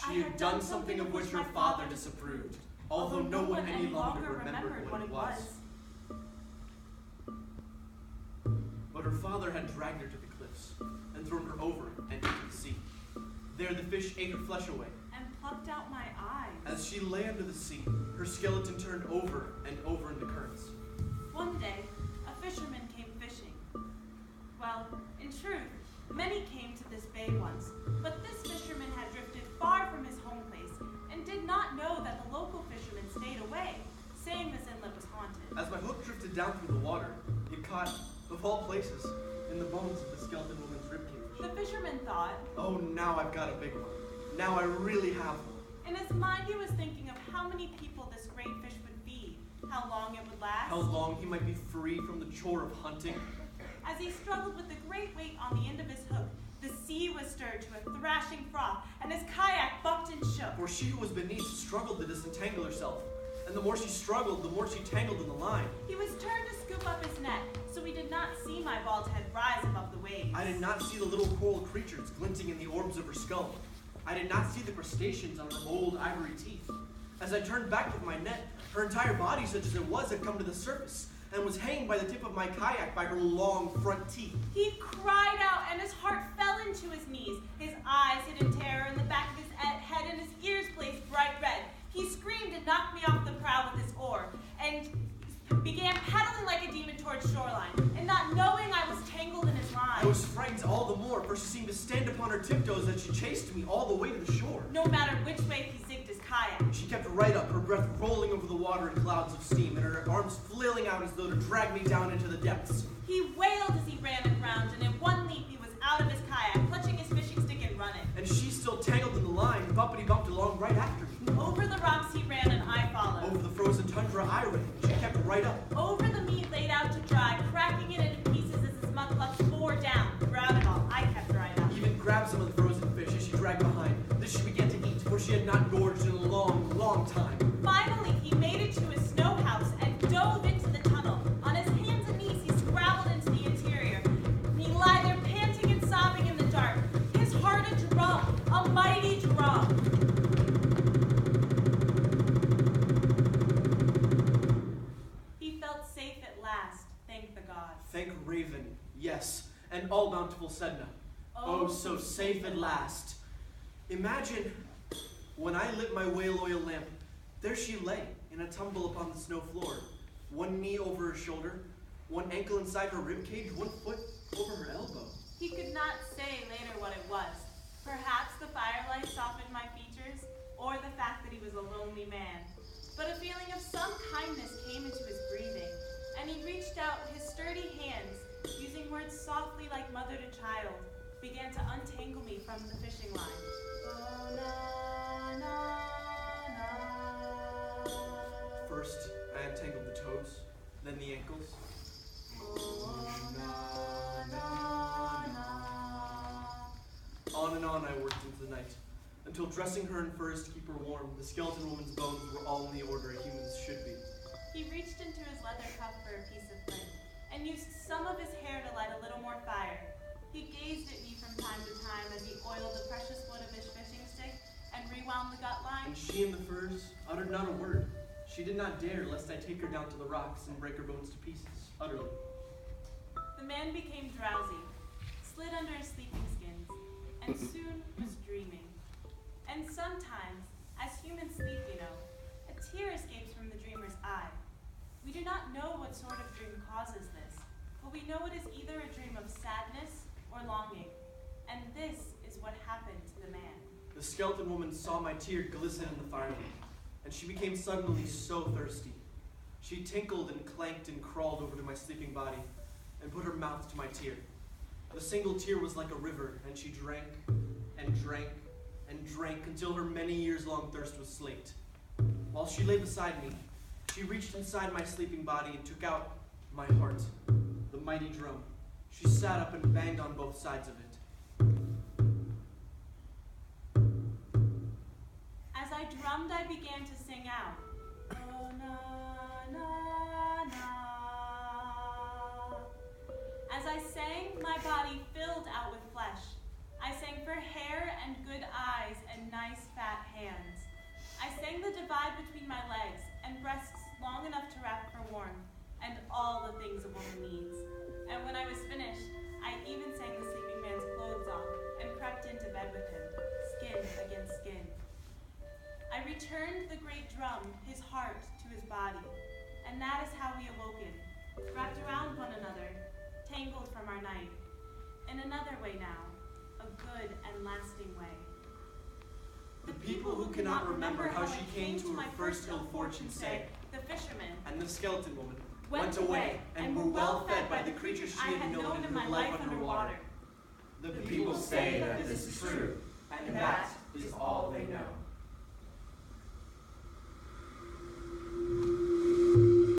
She had done something of which her father disapproved, although no one any longer remembered what it was. But her father had dragged her to the cliffs and thrown her over and into the sea. There the fish ate her flesh away. And plucked out my eyes. As she lay under the sea, her skeleton turned over and over in the currents. One day, a fisherman came fishing. Well, in truth, many came to this bay once, but this fisherman had drifted far from his home place and did not know that the local fishermen stayed away, saying this inlet was haunted. As my hook drifted down through the water, it caught, of all places, in the bones of the skeleton woman's ribcage. The fisherman thought, "Oh, now I've got a big one. Now I really have one." in his mind he was thinking of how many people this great fish would feed, how long it would last. How long he might be free from the chore of hunting. As he struggled with the great weight on the end of his hook, the sea was stirred to a thrashing froth, and his kayak bucked and shook. For she who was beneath struggled to disentangle herself, and the more she struggled, the more she tangled in the line. He was turned to scoop up his net, so he did not see my bald head rise above the waves. I did not see the little coral creatures glinting in the orbs of her skull. I did not see the crustaceans on her old ivory teeth. As I turned back with my net, her entire body, such as it was, had come to the surface, and was hanging by the tip of my kayak by her long front teeth. He cried out, and his heart fell into his knees. His eyes hid in terror in the back of his head, and his ears blazed bright red. He screamed and knocked me off the prow with his oar, and began paddling like a demon towards shoreline, and not knowing I was tangled in his line. I was frightened all the more, for she seemed to stand upon her tiptoes as she chased me all the way to the shore. No matter which way he zigged his kayak. She kept right up, her breath rolling over the water in clouds of steam, and her arms flailing out as though to drag me down into the depths. He wailed as he ran aground, and in one leap he was out of his kayak, clutching his fishing stick and running. And she, still tangled in the line, bumpity-bumped along right after me. Over the rocks he ran, and I followed. Over the frozen tundra I ran, and she kept right up. Over the meat laid out to dry, cracking it into pieces as his mudflux bore down. Throughout it all, I kept right up. Even grabbed some of the frozen fish as she dragged behind. This she began to eat, for she had not gorged in a long, long time. Finally, he made it to his snow house and dove into the tunnel. On his hands and knees, he scrabbled into the interior. He lay there panting and sobbing in the dark, his heart a drum, a mighty drum. He felt safe at last, thank the gods. Thank Raven, yes, and all bountiful Sedna. Oh, so safe at last. Imagine, when I lit my whale oil lamp, there she lay, in a tumble upon the snow floor, one knee over her shoulder, one ankle inside her ribcage, one foot over her elbow. He could not say later what it was. Perhaps the firelight softened my features, or the fact that he was a lonely man. But a feeling of some kindness came into his breathing, and he reached out his sturdy hands, using words softly like mother to child, began to untangle me from the fishing line. Oh, na, na, na. First, I untangled the toes, then the ankles. Oh, na, na, na. On and on I worked into the night, until dressing her in furs to keep her warm, the skeleton woman's bones were all in the order a human's should be. He reached into his leather cuff for a piece of flint, and used some of his hair to light a little more fire. He gazed at me from time to time as he oiled the precious wood of his fishing stick and rewound the gut line. And she in the furs uttered not a word. She did not dare, lest I take her down to the rocks and break her bones to pieces, utterly. The man became drowsy, slid under his sleeping skins, and soon was dreaming. And sometimes, as humans sleep, a tear escapes from the dreamer's eye. We do not know what sort of dream causes this, but we know it is either a dream of sadness or longing, and this is what happened to the man. The skeleton woman saw my tear glisten in the firelight, and she became suddenly so thirsty. She tinkled and clanked and crawled over to my sleeping body, and put her mouth to my tear. The single tear was like a river, and she drank and drank and drank until her many years-long thirst was slaked. While she lay beside me, she reached inside my sleeping body and took out my heart, the mighty drum. She sat up and banged on both sides of it. As I drummed, I began to sing out. Oh, na, na, na. As I sang, my body filled out with flesh. I sang for hair and good eyes and nice fat skin. I returned the great drum, his heart to his body, and that is how we awoken, wrapped around one another, tangled from our night. In another way now, a good and lasting way. The people who cannot remember how she came to her first ill fortune say, the fisherman, and the skeleton woman went away and were well fed by the creatures she had known in my life underwater. The people say that this is true, and that is all they know.